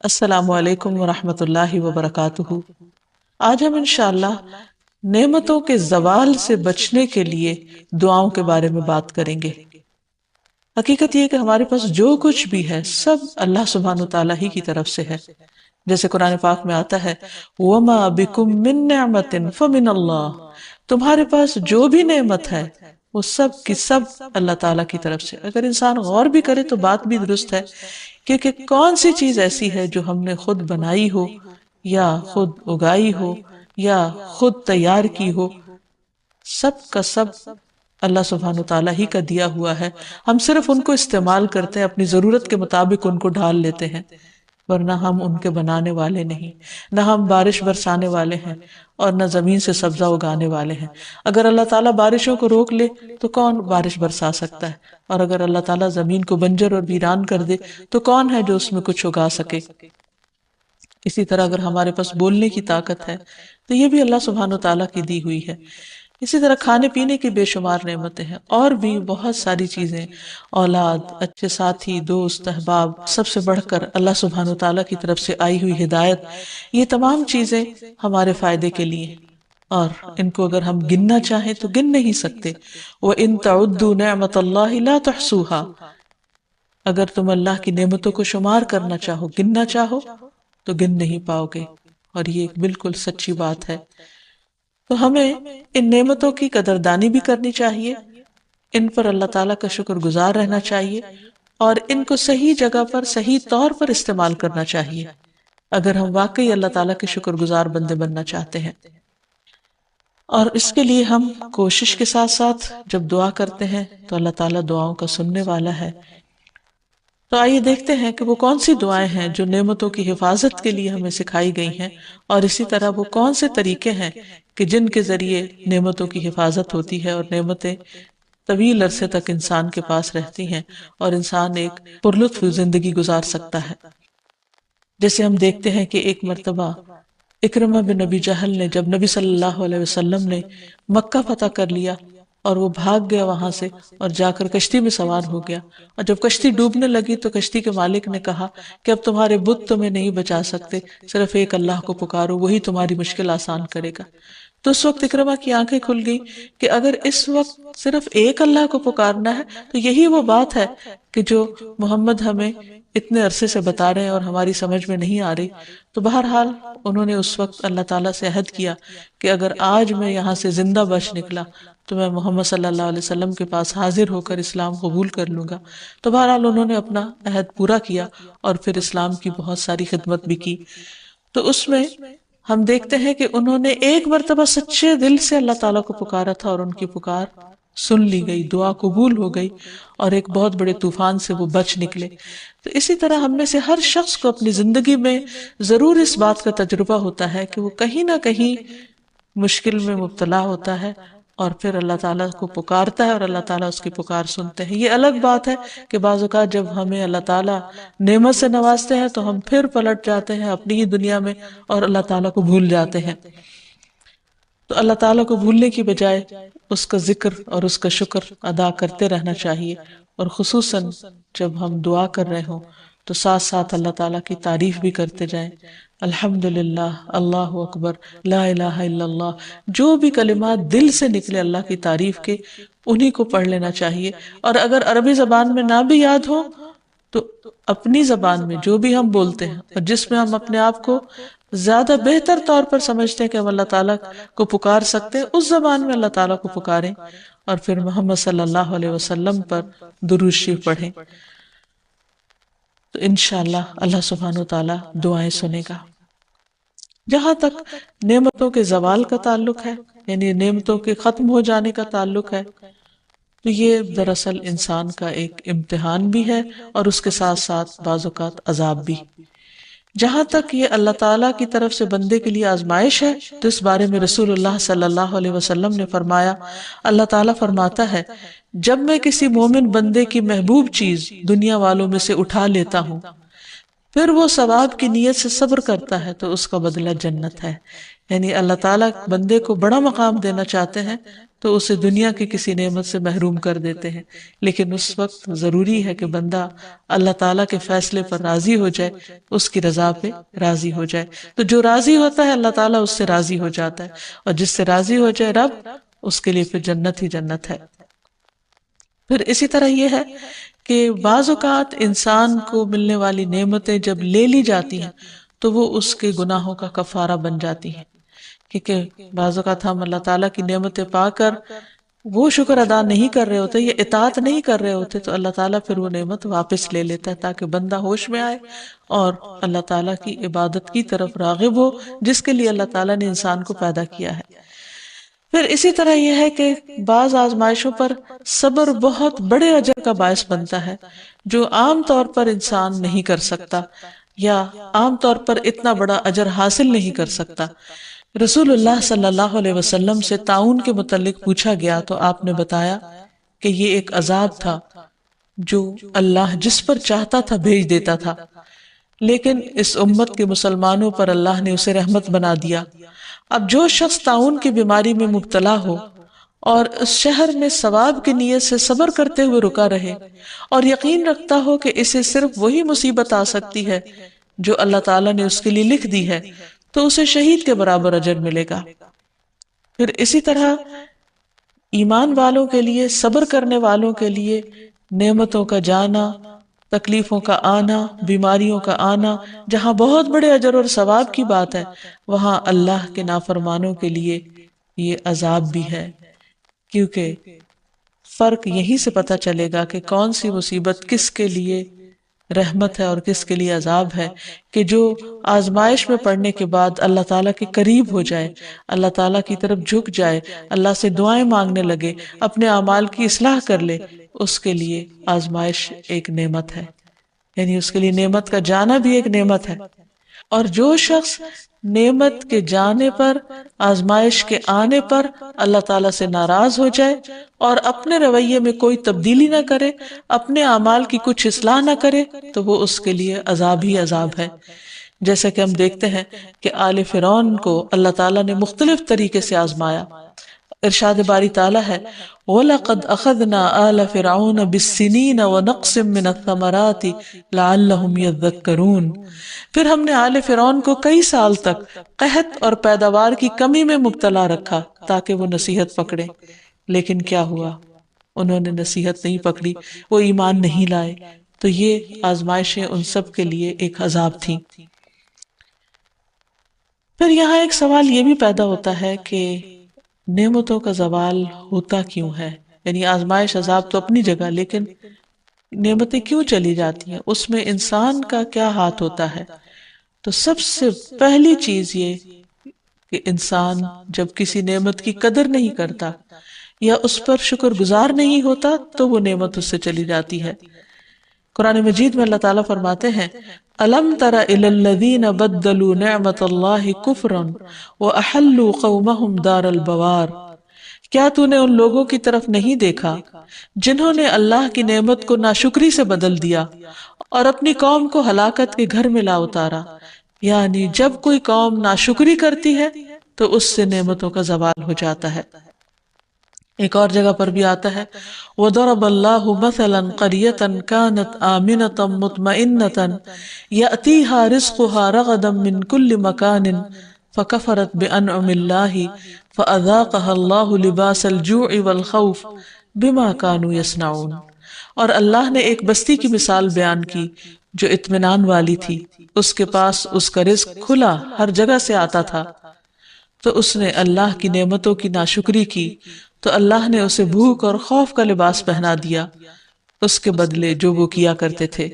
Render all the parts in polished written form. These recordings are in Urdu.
السلام علیکم ورحمۃ اللہ وبرکاتہ۔ آج ہم انشاءاللہ نعمتوں کے زوال سے بچنے کے لیے دعاؤں کے بارے میں بات کریں گے۔ حقیقت یہ ہے کہ ہمارے پاس جو کچھ بھی ہے سب اللہ سبحانہ وتعالیٰ ہی کی طرف سے ہے، جیسے قرآن پاک میں آتا ہے وَمَا بِكُم مِّن نِّعْمَةٍ فَمِنَ اللَّهِ، تمہارے پاس جو بھی نعمت ہے وہ سب کی سب اللہ تعالیٰ کی طرف سے۔ اگر انسان غور بھی کرے تو بات بھی درست ہے، کیونکہ کون سی چیز ایسی ہے جو ہم نے خود بنائی ہو یا خود اگائی ہو یا خود تیار کی ہو؟ سب کا سب اللہ سبحانہ تعالیٰ ہی کا دیا ہوا ہے، ہم صرف ان کو استعمال کرتے ہیں، اپنی ضرورت کے مطابق ان کو ڈھال لیتے ہیں، ورنہ ہم ان کے بنانے والے نہیں، نہ ہم بارش برسانے والے ہیں اور نہ زمین سے سبزہ اگانے والے ہیں۔ اگر اللہ تعالیٰ بارشوں کو روک لے تو کون بارش برسا سکتا ہے؟ اور اگر اللہ تعالیٰ زمین کو بنجر اور ویران کر دے تو کون ہے جو اس میں کچھ اگا سکے؟ اسی طرح اگر ہمارے پاس بولنے کی طاقت ہے تو یہ بھی اللہ سبحانہ تعالیٰ کی دی ہوئی ہے۔ اسی طرح کھانے پینے کی بے شمار نعمتیں ہیں، اور بھی بہت ساری چیزیں، اولاد، اچھے ساتھی، دوست، احباب، سب سے بڑھ کر اللہ سبحانہ تعالیٰ کی طرف سے آئی ہوئی ہدایت، یہ تمام چیزیں ہمارے فائدے کے لیے، اور ان کو اگر ہم گننا چاہیں تو گن نہیں سکتے۔ وَإِن تَعُدُّوا نِعْمَةَ اللَّهِ لَا تُحْصُوهَا، اگر تم اللہ کی نعمتوں کو شمار کرنا چاہو، گننا چاہو تو گن نہیں پاؤ گے، اور یہ ایک بالکل سچی بات ہے۔ تو ہمیں ان نعمتوں کی قدردانی بھی کرنی چاہیے، ان پر اللہ تعالیٰ کا شکر گزار رہنا چاہیے، اور ان کو صحیح جگہ پر صحیح طور پر استعمال کرنا چاہیے اگر ہم واقعی اللہ تعالیٰ کے شکر گزار بندے بننا چاہتے ہیں۔ اور اس کے لیے ہم کوشش کے ساتھ ساتھ جب دعا کرتے ہیں تو اللہ تعالیٰ دعاؤں کا سننے والا ہے۔ تو آئیے دیکھتے ہیں کہ وہ کون سی دعائیں ہیں جو نعمتوں کی حفاظت کے لیے ہمیں سکھائی گئی ہیں، اور اسی طرح وہ کون سے طریقے ہیں کہ جن کے ذریعے نعمتوں کی حفاظت ہوتی ہے اور نعمتیں طویل عرصے تک انسان کے پاس رہتی ہیں اور انسان ایک پرلطف زندگی گزار سکتا ہے۔ جیسے ہم دیکھتے ہیں کہ ایک مرتبہ اکرمہ بن ابی جہل نے، جب نبی صلی اللہ علیہ وسلم نے مکہ فتح کر لیا اور وہ بھاگ گیا وہاں سے اور جا کر کشتی میں سوار ہو گیا، اور جب کشتی ڈوبنے لگی تو کشتی کے مالک نے کہا کہ اب تمہارے بت تمہیں نہیں بچا سکتے، صرف ایک اللہ کو پکارو، وہی تمہاری مشکل آسان کرے گا۔ تو اس وقت اکرمہ کی آنکھیں کھل گئی کہ اگر اس وقت صرف ایک اللہ کو پکارنا ہے تو یہی وہ بات ہے کہ جو محمد ہمیں اتنے عرصے سے بتا رہے ہیں اور ہماری سمجھ میں نہیں آ رہی۔ تو بہرحال انہوں نے اس وقت اللہ تعالیٰ سے عہد کیا کہ اگر آج میں یہاں سے زندہ بچ نکلا تو میں محمد صلی اللہ علیہ وسلم کے پاس حاضر ہو کر اسلام قبول کر لوں گا۔ تو بہرحال انہوں نے اپنا عہد پورا کیا اور پھر اسلام کی بہت ساری خدمت بھی کی۔ تو اس میں ہم دیکھتے ہیں کہ انہوں نے ایک مرتبہ سچے دل سے اللہ تعالیٰ کو پکارا تھا اور ان کی پکار سن لی گئی، دعا قبول ہو گئی، اور ایک بہت بڑے طوفان سے وہ بچ نکلے۔ تو اسی طرح ہم میں سے ہر شخص کو اپنی زندگی میں ضرور اس بات کا تجربہ ہوتا ہے کہ وہ کہیں نہ کہیں مشکل میں مبتلا ہوتا ہے اور پھر اللہ تعالیٰ کو پکارتا ہے اور اللہ تعالیٰ اس کی پکار سنتے ہیں۔ یہ الگ بات ہے کہ بعض اوقات جب ہمیں اللہ تعالیٰ نعمت سے نوازتے ہیں تو ہم پھر پلٹ جاتے ہیں اپنی ہی دنیا میں اور اللہ تعالیٰ کو بھول جاتے ہیں۔ تو اللہ تعالیٰ کو بھولنے کی بجائے اس کا ذکر اور اس کا شکر ادا کرتے رہنا چاہیے، اور خصوصاً جب ہم دعا کر رہے ہوں تو ساتھ ساتھ اللہ تعالیٰ کی تعریف بھی کرتے جائیں۔ الحمدللہ، اللہ اکبر، لا الہ الا اللہ، جو بھی کلمات دل سے نکلے اللہ کی تعریف کے، انہی کو پڑھ لینا چاہیے۔ اور اگر عربی زبان میں نہ بھی یاد ہو تو اپنی زبان میں جو بھی ہم بولتے ہیں اور جس میں ہم اپنے آپ کو زیادہ بہتر طور پر سمجھتے ہیں کہ ہم اللہ تعالیٰ کو پکار سکتے ہیں، اس زبان میں اللہ تعالیٰ کو پکاریں، اور پھر محمد صلی اللہ علیہ وسلم پر درود شریف پڑھیں۔ تو انشاءاللہ اللہ سبحانہ وتعالیٰ دعائیں سنے گا۔ جہاں تک نعمتوں کے زوال کا تعلق ہے، یعنی نعمتوں کے ختم ہو جانے کا تعلق ہے، تو یہ دراصل انسان کا ایک امتحان بھی ہے اور اس کے ساتھ ساتھ بعض اوقات عذاب بھی۔ جہاں تک یہ اللہ تعالیٰ کی طرف سے بندے کے لیے آزمائش ہے تو اس بارے میں رسول اللہ صلی اللہ علیہ وسلم نے فرمایا، اللہ تعالیٰ فرماتا ہے، جب میں کسی مومن بندے کی محبوب چیز دنیا والوں میں سے اٹھا لیتا ہوں، پھر وہ ثواب کی نیت سے صبر کرتا ہے تو اس کا بدلہ جنت ہے۔ یعنی اللہ تعالیٰ بندے کو بڑا مقام دینا چاہتے ہیں تو اسے دنیا کی کسی نعمت سے محروم کر دیتے ہیں، لیکن اس وقت ضروری ہے کہ بندہ اللہ تعالیٰ کے فیصلے پر راضی ہو جائے، اس کی رضا پہ راضی ہو جائے۔ تو جو راضی ہوتا ہے اللہ تعالیٰ اس سے راضی ہو جاتا ہے، اور جس سے راضی ہو جائے رب، اس کے لیے پھر جنت ہی جنت ہے۔ پھر اسی طرح یہ ہے کہ بعض اوقات انسان کو ملنے والی نعمتیں جب لے لی جاتی ہیں تو وہ اس کے گناہوں کا کفارہ بن جاتی ہیں، کیونکہ بعض اوقات ہم اللہ تعالیٰ کی نعمتیں پا کر وہ شکر ادا نہیں کر رہے ہوتے یا اطاعت نہیں کر رہے ہوتے، تو اللہ تعالیٰ پھر وہ نعمت واپس لے لیتا ہے تاکہ بندہ ہوش میں آئے اور اللہ تعالیٰ کی عبادت کی طرف راغب ہو، جس کے لیے اللہ تعالیٰ نے انسان کو پیدا کیا ہے۔ پھر اسی طرح یہ ہے کہ بعض آزمائشوں پر صبر بہت بڑے اجر کا باعث بنتا ہے، جو عام طور پر انسان نہیں کر سکتا یا عام طور پر اتنا بڑا اجر حاصل نہیں کر سکتا۔ رسول اللہ صلی اللہ علیہ وسلم سے طاعون کے متعلق پوچھا گیا تو آپ نے بتایا کہ یہ ایک عذاب تھا جو اللہ جس پر چاہتا تھا بھیج دیتا تھا، لیکن اس امت کے مسلمانوں پر اللہ نے اسے رحمت بنا دیا۔ اب جو شخص طاعون کی بیماری میں مبتلا ہو اور اس شہر میں ثواب کی نیت سے صبر کرتے ہوئے رکا رہے اور یقین رکھتا ہو کہ اسے صرف وہی مصیبت آ سکتی ہے جو اللہ تعالیٰ نے اس کے لیے لکھ دی ہے، تو اسے شہید کے برابر اجر ملے گا۔ پھر اسی طرح ایمان والوں کے لیے، صبر کرنے والوں کے لیے نعمتوں کا جانا، تکلیفوں کا آنا، بیماریوں کا آنا جہاں بہت بڑے اجر اور ثواب کی بات ہے، وہاں اللہ کے نافرمانوں کے لیے یہ عذاب بھی ہے، کیونکہ فرق یہیں سے پتہ چلے گا کہ کون سی مصیبت کس کے لیے رحمت ہے اور کس کے لیے عذاب ہے، کہ جو آزمائش میں پڑنے کے بعد اللہ تعالیٰ کے قریب ہو جائے، اللہ تعالیٰ کی طرف جھک جائے، اللہ سے دعائیں مانگنے لگے، اپنے اعمال کی اصلاح کر لے، اس کے لیے آزمائش ایک نعمت ہے، یعنی اس کے لیے نعمت کا جانا بھی ایک نعمت ہے۔ اور جو شخص نعمت کے جانے پر، آزمائش کے آنے پر اللہ تعالیٰ سے ناراض ہو جائے اور اپنے رویے میں کوئی تبدیلی نہ کرے، اپنے اعمال کی کچھ اصلاح نہ کرے، تو وہ اس کے لیے عذاب ہی عذاب ہے۔ جیسا کہ ہم دیکھتے ہیں کہ آل فرعون کو اللہ تعالیٰ نے مختلف طریقے سے آزمایا۔ ارشاد باری تعالیٰ ہے وَلَقَدْ أَخَذْنَا آلَ فِرْعَوْنَ بِالسِّنِينَ وَنَقْصٍ مِّنَ الثَّمَرَاتِ لَعَلَّهُمْ يَذَّكَّرُونَ، پھر ہم نے آل فرعون کو کئی سال تک قحط اور پیداوار کی کمی میں مبتلا رکھا تاکہ وہ نصیحت پکڑے، لیکن کیا ہوا؟ انہوں نے نصیحت نہیں پکڑی، وہ ایمان نہیں لائے، تو یہ آزمائشیں ان سب کے لیے ایک عذاب تھیں۔ پھر یہاں ایک سوال یہ بھی پیدا ہوتا ہے کہ نعمتوں کا زوال ہوتا کیوں ہے؟ یعنی آزمائش عذاب تو اپنی جگہ، لیکن نعمتیں کیوں چلی جاتی ہیں؟ اس میں انسان کا کیا ہاتھ ہوتا ہے؟ تو سب سے پہلی چیز یہ کہ انسان جب کسی نعمت کی قدر نہیں کرتا یا اس پر شکر گزار نہیں ہوتا تو وہ نعمت اس سے چلی جاتی ہے۔ قرآن مجید میں اللہ تعالیٰ فرماتے ہیں أَلَمْ تَرَ إِلَى الَّذِينَ بَدَّلُوا نِعْمَةَ اللَّهِ كُفْرًا وَأَحَلُّوا قَوْمَهُمْ دَارَ الْبَوَارِ، کیا تو نے ان لوگوں کی طرف نہیں دیکھا جنہوں نے اللہ کی نعمت کو ناشکری سے بدل دیا اور اپنی قوم کو ہلاکت کے گھر میں لا اتارا؟ یعنی جب کوئی قوم ناشکری کرتی ہے تو اس سے نعمتوں کا زوال ہو جاتا ہے۔ ایک اور جگہ پر بھی آتا ہے وَضَرَبَ اللَّهُ مَثَلًا قَرْيَةً كَانَتْ آمِنَةً مُطْمَئِنَّةً يَأْتِيهَا رِزْقُهَا رَغَدًا مِّن كُلِّ مَكَانٍ فَكَفَرَتْ بِأَنْعُمِ اللَّهِ فَأَذَاقَهَا اللَّهُ لِبَاسَ الْجُوعِ وَالْخَوْفِ بِمَا كَانُوا يَصْنَعُونَ۔ اور اللہ نے ایک بستی کی مثال بیان کی جو اطمینان والی تھی، اس کے پاس اس کا رزق کھلا ہر جگہ سے آتا تھا، تو اس نے اللہ کی نعمتوں کی ناشکری کی تو اللہ نے اسے بھوک اور خوف کا لباس پہنا دیا اس کے بدلے جو وہ کیا کرتے تھے۔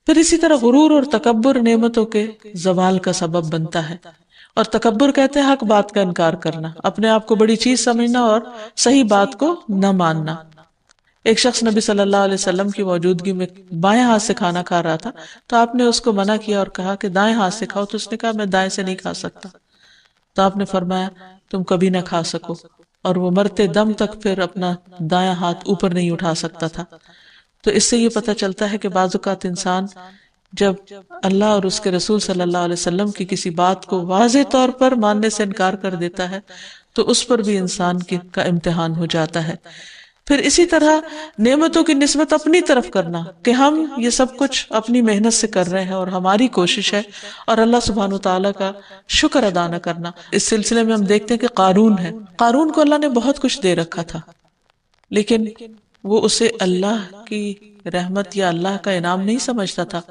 پھر اسی طرح غرور اور تکبر نعمتوں کے زوال کا سبب بنتا ہے، اور تکبر کہتے ہیں حق بات کا انکار کرنا، اپنے آپ کو بڑی چیز سمجھنا اور صحیح بات کو نہ ماننا۔ ایک شخص نبی صلی اللہ علیہ وسلم کی موجودگی میں بائیں ہاتھ سے کھانا کھا رہا تھا تو آپ نے اس کو منع کیا اور کہا کہ دائیں ہاتھ سے کھاؤ، تو اس نے کہا میں دائیں سے نہیں کھا سکتا، تو آپ نے فرمایا تم کبھی نہ کھا سکو، اور وہ مرتے دم تک پھر اپنا دایاں ہاتھ اوپر نہیں اٹھا سکتا تھا۔ تو اس سے یہ پتہ چلتا ہے کہ بعض اوقات انسان جب اللہ اور اس کے رسول صلی اللہ علیہ وسلم کی کسی بات کو واضح طور پر ماننے سے انکار کر دیتا ہے تو اس پر بھی انسان کا امتحان ہو جاتا ہے۔ پھر اسی طرح نعمتوں کی نسبت اپنی طرف کرنا کہ ہم یہ سب کچھ اپنی محنت سے کر رہے ہیں اور ہماری کوشش ہے، اور اللہ سبحانہ وتعالیٰ کا شکر ادا نہ کرنا۔ اس سلسلے میں ہم دیکھتے ہیں کہ قارون ہے، قارون کو اللہ نے بہت کچھ دے رکھا تھا، لیکن وہ اسے اللہ کی رحمت یا اللہ کا انعام نہیں سمجھتا تھا۔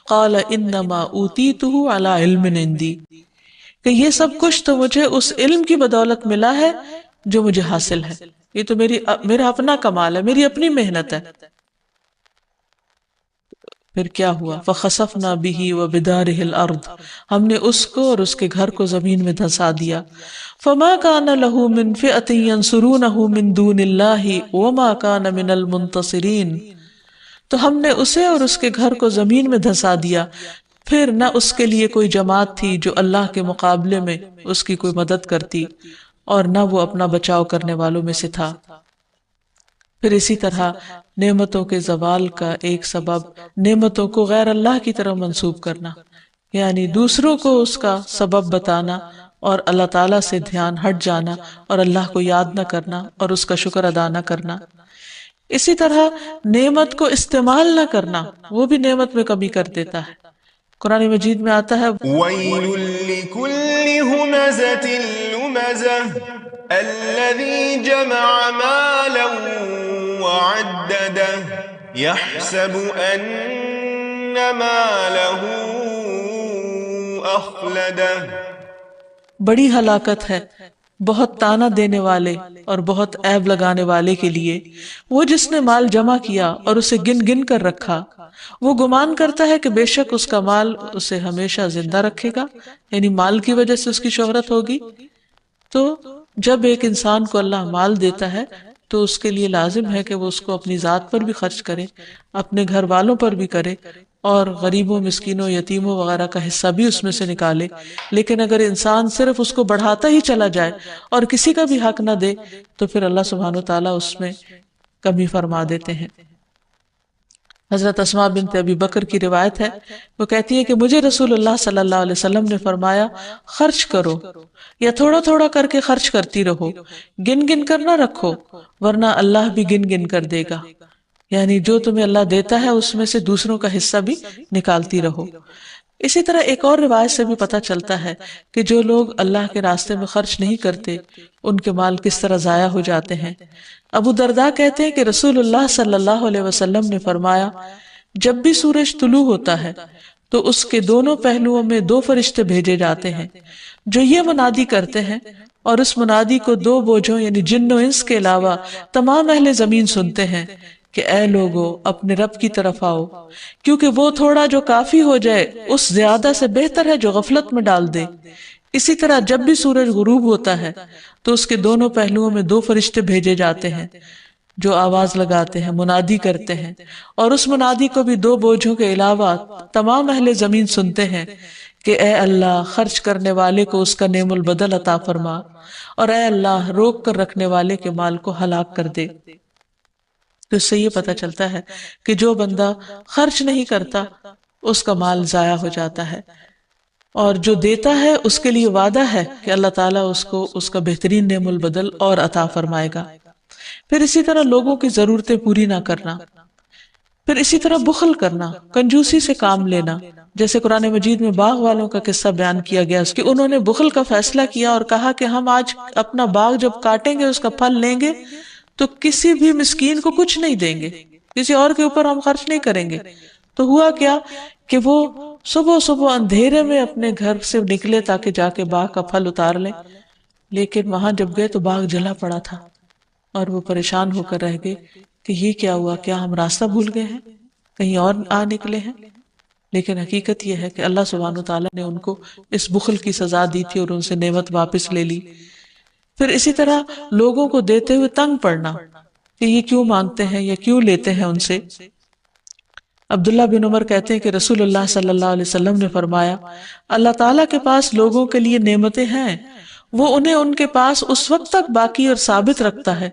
قال انما اوتیتہ علی علم عندی، کہ یہ سب کچھ تو مجھے اس علم کی بدولت ملا ہے جو مجھے حاصل ہے، یہ تو میرا اپنا کمال ہے، میری اپنی محنت ہے۔ پھر کیا ہوا؟ فَخَسَفْنَا بِهِ وَبِدَارِهِ الْأَرْضِ، ہم نے اس کو اور اس کے گھر کو زمین میں دھنسا دیا۔ فَمَا كَانَ لَهُ مِنْ فِئَةٍ يَنْصُرُونَهُ مِنْ دُونِ اللَّهِ وَمَا كَانَ مِنَ الْمُنْتَصِرِينَ، تو ہم نے اسے اور اس کے گھر کو زمین میں دھنسا دیا، پھر نہ اس کے لیے کوئی جماعت تھی جو اللہ کے مقابلے میں اس کی کوئی مدد کرتی، اور نہ وہ اپنا بچاؤ کرنے والوں میں سے تھا۔ پھر اسی طرح نعمتوں کے زوال کا ایک سبب نعمتوں کو غیر اللہ کی طرف منسوب کرنا، یعنی دوسروں کو اس کا سبب بتانا اور اللہ تعالیٰ سے دھیان ہٹ جانا اور اللہ کو یاد نہ کرنا اور اس کا شکر ادا نہ کرنا۔ اسی طرح نعمت کو استعمال نہ کرنا، وہ بھی نعمت میں کمی کر دیتا ہے۔ قرآن مجید میں آتا ہے وَيْلٌ لِكُلِّ هُمَزَةٍ لُمَزَةٍ الَّذِي جَمَعَ مَالًا وَعَدَّدَهُ يَحْسَبُ أَنَّ مَالَهُ أَخْلَدَهُ، بڑی ہلاکت ہے بہت تانا دینے والے اور بہت عیب لگانے والے کے لیے، وہ جس نے مال جمع کیا اور اسے گن گن کر رکھا، وہ گمان کرتا ہے کہ بے شک اس کا مال اسے ہمیشہ زندہ رکھے گا، یعنی مال کی وجہ سے اس کی شہرت ہوگی۔ تو جب ایک انسان کو اللہ مال دیتا ہے تو اس کے لیے لازم ہے کہ وہ اس کو اپنی ذات پر بھی خرچ کرے، اپنے گھر والوں پر بھی کرے، اور غریبوں، مسکینوں، یتیموں وغیرہ کا حصہ بھی اس میں سے نکالے۔ لیکن اگر انسان صرف اس کو بڑھاتا ہی چلا جائے اور کسی کا بھی حق نہ دے تو پھر اللہ سبحانہ وتعالیٰ اس میں کمی فرما دیتے ہیں۔ حضرت اسماء بنت ابی بکر کی روایت ہے، وہ کہتی ہے کہ مجھے رسول اللہ صلی اللہ علیہ وسلم نے فرمایا، خرچ کرو یا تھوڑا تھوڑا کر کے خرچ کرتی رہو، گن گن کر نہ رکھو ورنہ اللہ بھی گن گن کر دے گا، یعنی جو تمہیں اللہ دیتا ہے اس میں سے دوسروں کا حصہ بھی نکالتی رہو۔ اسی طرح ایک اور روایت سے بھی پتہ چلتا ہے کہ جو لوگ اللہ کے راستے میں خرچ نہیں کرتے ان کے مال کس طرح ضائع ہو جاتے ہیں۔ ابو درداء کہتے ہیں کہ رسول اللہ صلی اللہ علیہ وسلم نے فرمایا، جب بھی سورج طلوع ہوتا ہے تو اس کے دونوں پہلوؤں میں 2 فرشتے بھیجے جاتے ہیں جو یہ منادی کرتے ہیں، اور اس منادی کو 2 بوجھوں یعنی جن و انس کے علاوہ تمام اہل زمین سنتے ہیں کہ اے لوگو اپنے رب کی طرف آؤ، کیونکہ وہ تھوڑا جو کافی ہو جائے اس زیادہ سے بہتر ہے جو غفلت میں ڈال دے۔ اسی طرح جب بھی سورج غروب ہوتا ہے تو اس کے دونوں پہلوؤں میں 2 فرشتے بھیجے جاتے ہیں جو آواز لگاتے ہیں، منادی کرتے ہیں، اور اس منادی کو بھی 2 بوجھوں کے علاوہ تمام اہل زمین سنتے ہیں کہ اے اللہ خرچ کرنے والے کو اس کا نعم البدل عطا فرما، اور اے اللہ روک کر رکھنے والے کے مال کو ہلاک کر دے۔ تو اس سے یہ پتہ چلتا ہے کہ جو بندہ خرچ نہیں کرتا اس کا مال ضائع ہو جاتا ہے، اور جو دیتا ہے اس کے لیے وعدہ ہے کہ اللہ تعالیٰ اس کو اس کا بہترین نعم البدل اور عطا فرمائے گا۔ پھر اسی طرح لوگوں کی ضرورتیں پوری نہ کرنا، پھر اسی طرح بخل کرنا، کنجوسی سے کام لینا، جیسے قرآن مجید میں باغ والوں کا قصہ بیان کیا گیا کہ انہوں نے بخل کا فیصلہ کیا اور کہا کہ ہم آج اپنا باغ جب کاٹیں گے اس کا پھل لیں گے تو کسی بھی مسکین کو کچھ نہیں دیں گے، کسی اور کے اوپر ہم خرچ نہیں کریں گے۔ تو ہوا کیا کہ وہ صبح صبح اندھیرے میں اپنے گھر سے نکلے تاکہ جا کے باغ کا پھل اتار لیں، لیکن وہاں جب گئے تو باغ جلا پڑا تھا، اور وہ پریشان ہو کر رہ گئے کہ یہ کیا ہوا، کیا ہم راستہ بھول گئے ہیں، کہیں اور آ نکلے ہیں؟ لیکن حقیقت یہ ہے کہ اللہ سبحانہ وتعالیٰ نے ان کو اس بخل کی سزا دی تھی اور ان سے نعمت واپس لے لی۔ پھر اسی طرح لوگوں کو دیتے ہوئے تنگ پڑنا کہ یہ کیوں مانگتے ہیں یا کیوں لیتے ہیں ان سے۔ عبداللہ بن عمر کہتے ہیں کہ رسول اللہ صلی اللہ علیہ وسلم نے فرمایا، اللہ تعالیٰ کے پاس لوگوں کے لیے نعمتیں ہیں، وہ انہیں ان کے پاس اس وقت تک باقی اور ثابت رکھتا ہے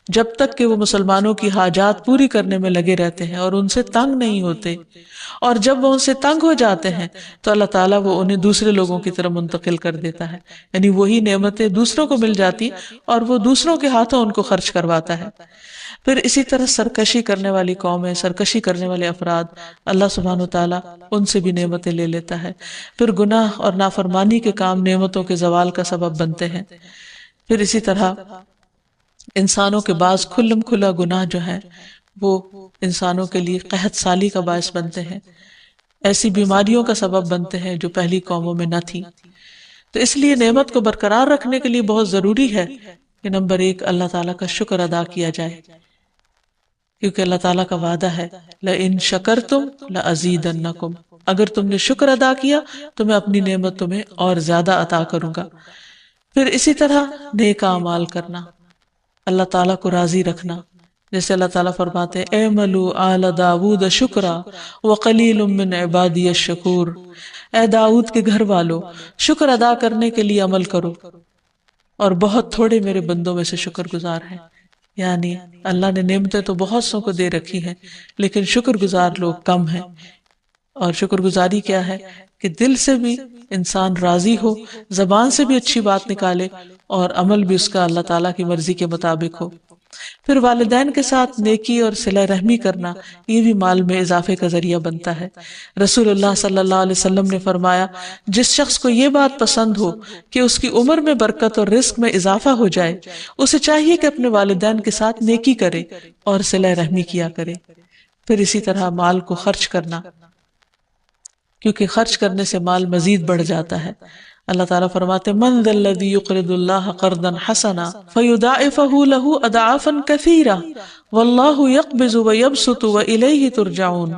جب تک کہ وہ مسلمانوں کی حاجات پوری کرنے میں لگے رہتے ہیں اور ان سے تنگ نہیں ہوتے، اور جب وہ ان سے تنگ ہو جاتے ہیں تو اللہ تعالیٰ وہ انہیں دوسرے لوگوں کی طرف منتقل کر دیتا ہے، یعنی وہی نعمتیں دوسروں کو مل جاتی اور وہ دوسروں کے ہاتھوں ان کو خرچ کرواتا ہے۔ پھر اسی طرح سرکشی کرنے والی قومیں، سرکشی کرنے والے افراد، اللہ سبحانہ وتعالیٰ ان سے بھی نعمتیں لے لیتا ہے۔ پھر گناہ اور نافرمانی کے کام نعمتوں کے زوال کا سبب بنتے ہیں۔ پھر اسی طرح انسانوں کے بعض کھلم کھلا گناہ جو ہے وہ انسانوں کے لیے قحط سالی کا باعث بنتے ہیں، ایسی بیماریوں کا سبب بنتے ہیں جو پہلی قوموں میں نہ تھی۔ تو اس لیے نعمت کو برقرار رکھنے کے لیے بہت ضروری ہے کہ نمبر 1 اللہ تعالیٰ کا شکر ادا کیا جائے، کیونکہ اللہ تعالیٰ کا وعدہ ہے لَإِن شَكَرْتُمْ لَأَزِيدَنَّكُمْ، اگر تم نے شکر ادا کیا تو میں اپنی نعمت تمہیں اور زیادہ عطا کروں گا۔ پھر اسی طرح نیک اعمال کرنا، اللہ تعالیٰ کو راضی رکھنا، جیسے اللہ تعالیٰ فرماتے ہیں اعملوا آل داود شکرا وقلیل من عبادی الشکور، اے داؤد کے گھر والو شکر ادا کرنے کے لیے عمل کرو اور بہت تھوڑے میرے بندوں میں سے شکر گزار ہیں۔ یعنی اللہ نے نعمتیں تو بہت سو کو دے رکھی ہیں لیکن شکر گزار لوگ کم ہیں۔ اور شکر گزاری کیا ہے کہ دل سے بھی انسان راضی ہو، زبان سے بھی اچھی بات نکالے اور عمل بھی اس کا اللہ تعالیٰ کی مرضی کے مطابق ہو۔ پھر والدین کے ساتھ نیکی اور صلہ رحمی کرنا، یہ بھی مال میں اضافے کا ذریعہ بنتا ہے۔ رسول اللہ صلی اللہ علیہ وسلم نے فرمایا جس شخص کو یہ بات پسند ہو کہ اس کی عمر میں برکت اور رزق میں اضافہ ہو جائے، اسے چاہیے کہ اپنے والدین کے ساتھ نیکی کرے اور صلہ رحمی کیا کرے۔ پھر اسی طرح مال کو خرچ کرنا، کیونکہ خرچ کرنے سے مال مزید بڑھ جاتا ہے۔ اللہ تعالیٰ فرماتے من ذا الذی یقرض اللہ قرضا حسنا فیضاعفہ لہ اضعافا کثیرہ واللہ یقبض ویبسط والیہ ترجعون،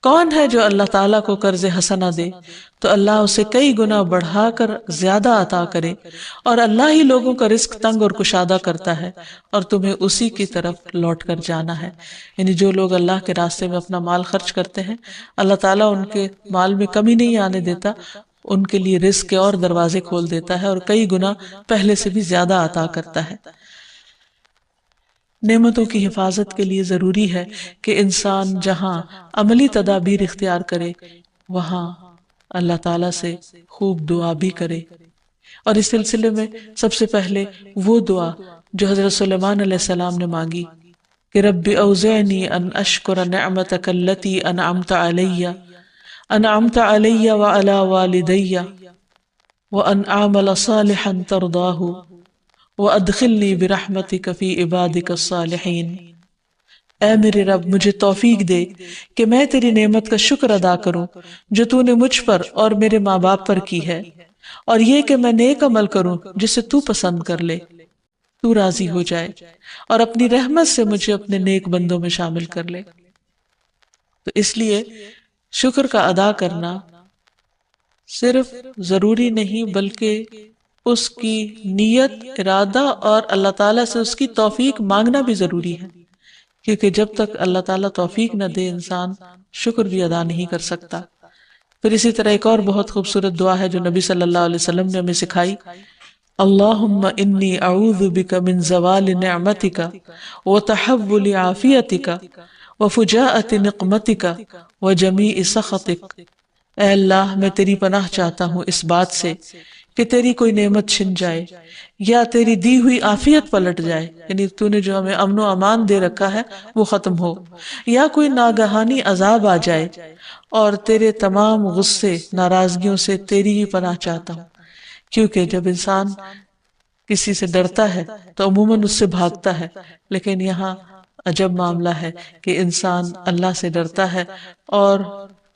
کون ہے جو اللہ تعالیٰ کو قرض حسنہ دے تو اللہ اسے کئی گنا بڑھا کر زیادہ عطا کرے، اور اللہ ہی لوگوں کا رزق تنگ اور کشادہ کرتا ہے اور تمہیں اسی کی طرف لوٹ کر جانا ہے۔ یعنی جو لوگ اللہ کے راستے میں اپنا مال خرچ کرتے ہیں، اللہ تعالیٰ ان کے مال میں کمی نہیں آنے دیتا، ان کے لیے رزق کے اور دروازے کھول دیتا ہے اور کئی گنا پہلے سے بھی زیادہ عطا کرتا ہے۔ نعمتوں کی حفاظت کے لیے ضروری ہے کہ انسان جہاں عملی تدابیر اختیار کرے وہاں اللہ تعالیٰ سے خوب دعا بھی کرے، اور اس سلسلے میں سب سے پہلے وہ دعا جو حضرت سلیمان علیہ السلام نے مانگی کہ رب اوزعنی ان اشکر نعمتک التی انعمت علی وعلی والدی وان اعمل صالحا ترضاہ وادخلنی برحمتک فی عبادک الصالحین۔ اے میرے رب مجھے توفیق دے کہ میں تیری نعمت کا شکر ادا کروں جو تو نے مجھ پر اور میرے ماں باپ پر کی ہے، اور یہ کہ میں نیک عمل کروں جسے تو پسند کر لے، تو راضی ہو جائے، اور اپنی رحمت سے مجھے اپنے نیک بندوں میں شامل کر لے۔ تو اس لیے شکر کا ادا کرنا صرف ضروری نہیں بلکہ اس کی نیت، ارادہ اور اللہ تعالیٰ سے اس کی توفیق مانگنا بھی ضروری ہے، کیونکہ جب تک اللہ تعالیٰ توفیق نہ دے انسان شکر بھی ادا نہیں کر سکتا۔ پھر اسی طرح ایک اور بہت خوبصورت دعا ہے جو نبی صلی اللہ علیہ وسلم نے ہمیں سکھائی، اللہم انی اعوذ بک من زوال نعمتک وتحول عافیتک وفجاءت نقمتک وجمیع سخطک۔ اے اللہ میں تیری پناہ چاہتا ہوں اس بات سے کہ تیری کوئی نعمت چھن جائے یا تیری دی ہوئی عافیت پلٹ جائے، یعنی تو نے جو ہمیں امن و امان دے رکھا ہے وہ ختم ہو، یا کوئی ناگہانی عذاب آ جائے، اور تیرے تمام غصے ناراضگیوں سے تیری ہی پناہ چاہتا ہوں، کیونکہ جب انسان کسی سے ڈرتا ہے تو عموماً اس سے بھاگتا ہے، لیکن یہاں عجب معاملہ ہے کہ انسان اللہ سے ڈرتا ہے اور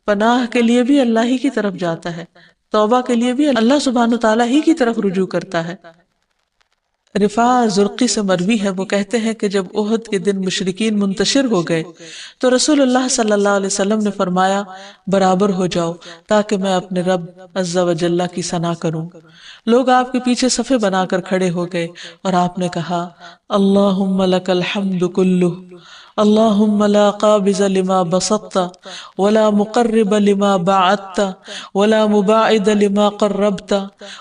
پناہ کے لیے بھی اللہ ہی کی طرف جاتا ہے، توبہ کے لیے بھی اللہ سبحانہ تعالیٰ ہی کی طرف رجوع کرتا ہے۔ رفاع زرقی سے مروی ہے، وہ کہتے ہیں کہ جب احد کے دن مشرکین منتشر ہو گئے تو رسول اللہ صلی اللہ علیہ وسلم نے فرمایا برابر ہو جاؤ تاکہ میں اپنے رب عز و جل کی ثنا کروں۔ لوگ آپ کے پیچھے صفے بنا کر کھڑے ہو گئے اور آپ نے کہا اللہم لک الحمد کلہ، اللهم لا قابض لما بسطت ولا مقرب لما بعدت ولا مباعد لما قربت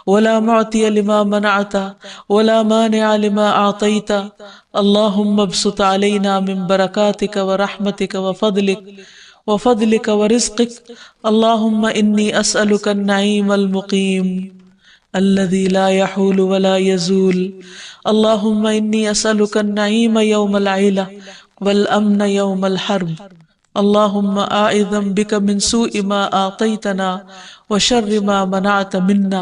ولا معطي لما منعت ولا مانع لما أعطيت. اللهم ابسط علينا من بركاتك ورحمتك وفضلك ورزقك. اللهم إني أسألك النعيم المقيم الذي لا يحول ولا يزول. اللهم إني أسألك النعيم يوم العيلة والأمن يوم الحرب. اللهم أعوذ بك من سوء ما أعطيتنا وشر ما منعت منا.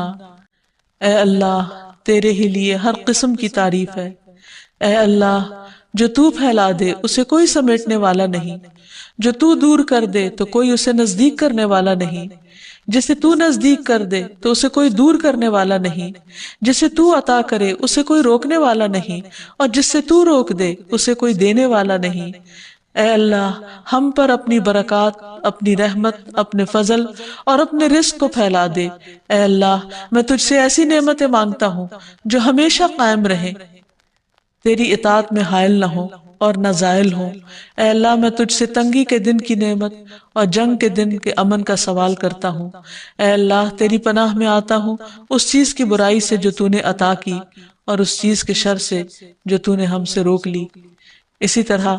اے اللہ تیرے ہی لیے ہر قسم کی تعریف ہے. اے اللہ جو تو پھیلا دے اسے کوئی سمیٹنے والا نہیں، جو تو دور کر دے تو کوئی اسے نزدیک کرنے والا نہیں، جسے تو نزدیک کر دے تو اسے کوئی دور کرنے والا نہیں، جسے تو عطا کرے اسے کوئی روکنے والا نہیں، اور جس سے تو روک دے اسے کوئی دینے والا نہیں. اے اللہ ہم پر اپنی برکات، اپنی رحمت، اپنے فضل اور اپنے رزق کو پھیلا دے. اے اللہ میں تجھ سے ایسی نعمتیں مانگتا ہوں جو ہمیشہ قائم رہیں، تیری اطاعت میں حائل نہ ہوں اور نہ زائل ہوں. اے اللہ میں تجھ سے تنگی کے دن کی نعمت اور جنگ کے دن کے امن کا سوال کرتا ہوں. اے اللہ تیری پناہ میں آتا ہوں اس چیز کی برائی سے جو تو نے عطا کی اور اس چیز کے شر سے جو تو نے ہم سے روک لی. اسی طرح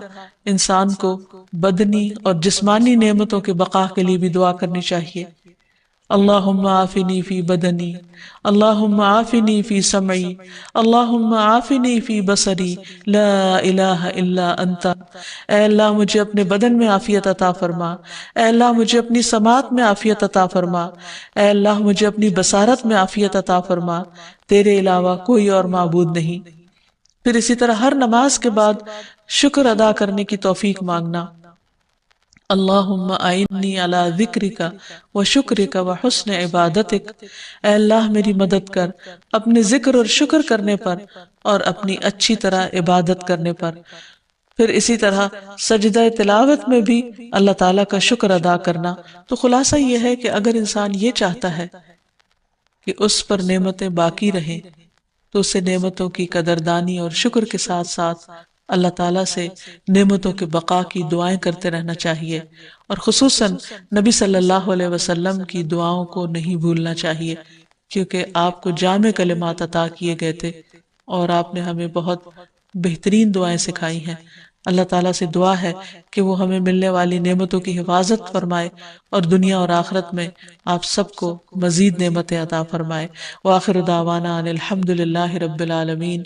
انسان کو بدنی اور جسمانی نعمتوں کے بقا کے لیے بھی دعا کرنی چاہیے. اللہم عافنی فی بدنی، اللہم عافنی فی سمعی، اللہم عافنی فی بصری، لا الہ الا انت. اے اللہ مجھے اپنے بدن میں عافیت عطا فرما. اے اللہ مجھے اپنی سماعت میں عافیت عطا فرما. اے اللہ مجھے اپنی بصارت میں عافیت عطا فرما. تیرے علاوہ کوئی اور معبود نہیں. پھر اسی طرح ہر نماز کے بعد شکر ادا کرنے کی توفیق مانگنا. اللہم اعنی علی ذکرک و شکرک و حسن عبادتک. اے اللہ میری مدد کر اپنے ذکر اور شکر کرنے پر اور اپنی اچھی طرح عبادت کرنے پر. پھر اسی طرح سجدہ تلاوت میں بھی اللہ تعالیٰ کا شکر ادا کرنا. تو خلاصہ یہ ہے کہ اگر انسان یہ چاہتا ہے کہ اس پر نعمتیں باقی رہیں تو اسے نعمتوں کی قدردانی اور شکر کے ساتھ ساتھ اللہ تعالیٰ سے نعمتوں کے بقا کی دعائیں کرتے رہنا چاہیے، اور خصوصاً نبی صلی اللہ علیہ وسلم کی دعاؤں کو نہیں بھولنا چاہیے، کیونکہ آپ کو جامع کلمات عطا کیے گئے تھے اور آپ نے ہمیں بہت بہترین دعائیں سکھائی ہیں. اللہ تعالیٰ سے دعا ہے کہ وہ ہمیں ملنے والی نعمتوں کی حفاظت فرمائے اور دنیا اور آخرت میں آپ سب کو مزید نعمتیں عطا فرمائے. وآخر دعوانا ان الحمد للہ رب العالمین.